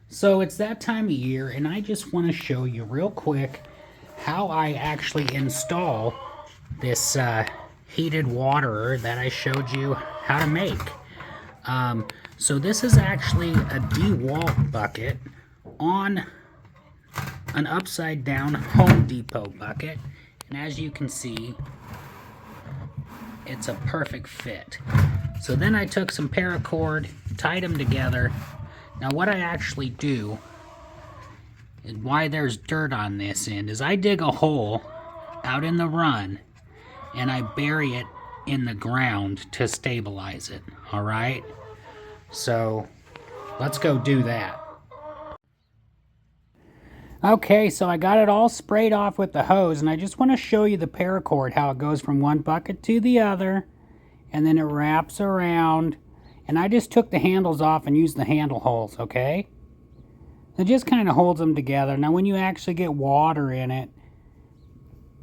So it's that time of year, and I just want to show you real quick how I actually install this heated waterer that I showed you how to make. So this is actually a DeWalt bucket on an upside down Home Depot bucket, and as you can see, it's a perfect fit. So then I took some paracord, tied them together. Now what I actually do, and why there's dirt on this end, is I dig a hole out in the run and I bury it in the ground to stabilize it, alright? So let's go do that. Okay, so I got it all sprayed off with the hose, and I just want to show you the paracord, how it goes from one bucket to the other, and then it wraps around. And I just took the handles off and used the handle holes, okay? It just kind of holds them together. Now when you actually get water in it,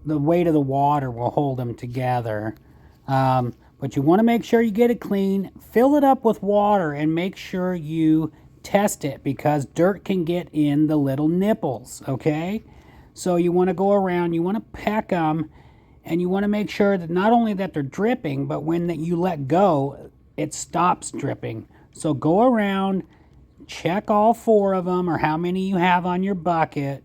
the weight of the water will hold them together. But you want to make sure you get it clean, fill it up with water, and make sure you test it, because dirt can get in the little nipples, okay? So you want to go around, you want to peck them, and you want to make sure that not only that they're dripping, but when you let go, it stops dripping. So go around, check all 4 of them, or how many you have on your bucket,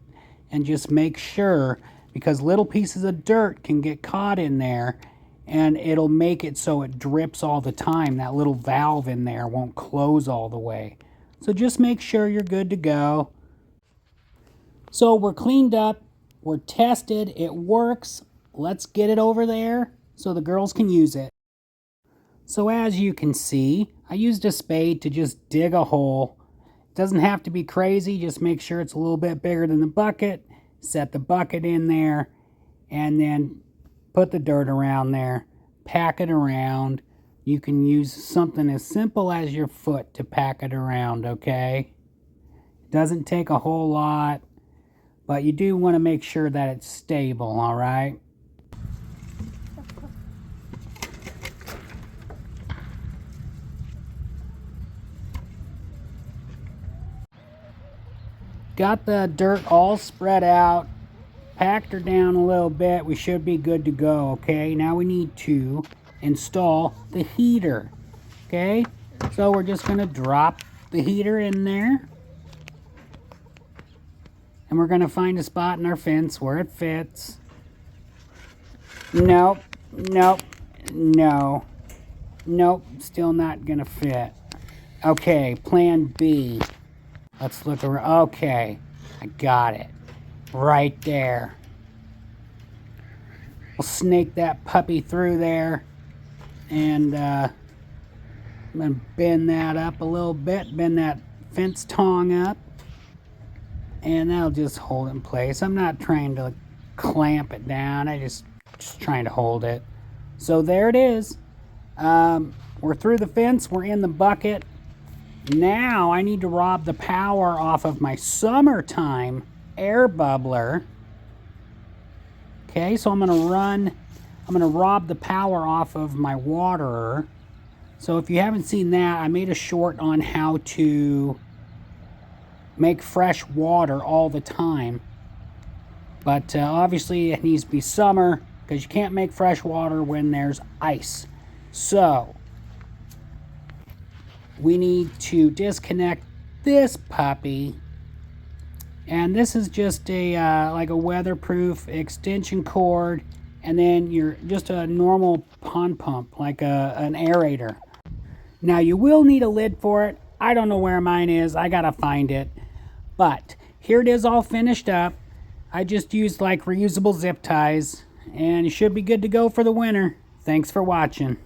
and just make sure, because little pieces of dirt can get caught in there, and it'll make it so it drips all the time. That little valve in there won't close all the way. So just make sure you're good to go. So we're cleaned up, we're tested, it works. Let's get it over there so the girls can use it. So as you can see, I used a spade to just dig a hole. It doesn't have to be crazy, just make sure it's a little bit bigger than the bucket. Set the bucket in there, and then put the dirt around there. Pack it around. You can use something as simple as your foot to pack it around, okay? It doesn't take a whole lot, but you do want to make sure that it's stable, all right? Got the dirt all spread out, packed her down a little bit. We should be good to go, okay? Now we need to install the heater, okay? So we're just going to drop the heater in there, and we're going to find a spot in our fence where it fits. Nope, nope, no, nope, still not going to fit. Okay, plan B. Let's look around. Okay, I got it right there. We'll snake that puppy through there, and I'm going to bend that up a little bit, bend that fence tong up, and that'll just hold it in place. I'm not trying to clamp it down, I just trying to hold it. So there it is. We're through the fence, we're in the bucket. Now I need to rob the power off of my summertime air bubbler. Okay, so I'm going to rob the power off of my waterer. So if you haven't seen that, I made a short on how to make fresh water all the time. But obviously it needs to be summer, because you can't make fresh water when there's ice. So we need to disconnect this puppy. And this is just a like a weatherproof extension cord, and then just a normal pond pump, like an aerator. Now you will need a lid for it. I don't know where mine is. I gotta find it. But here it is, all finished up. I just used like reusable zip ties, and you should be good to go for the winter. Thanks for watching.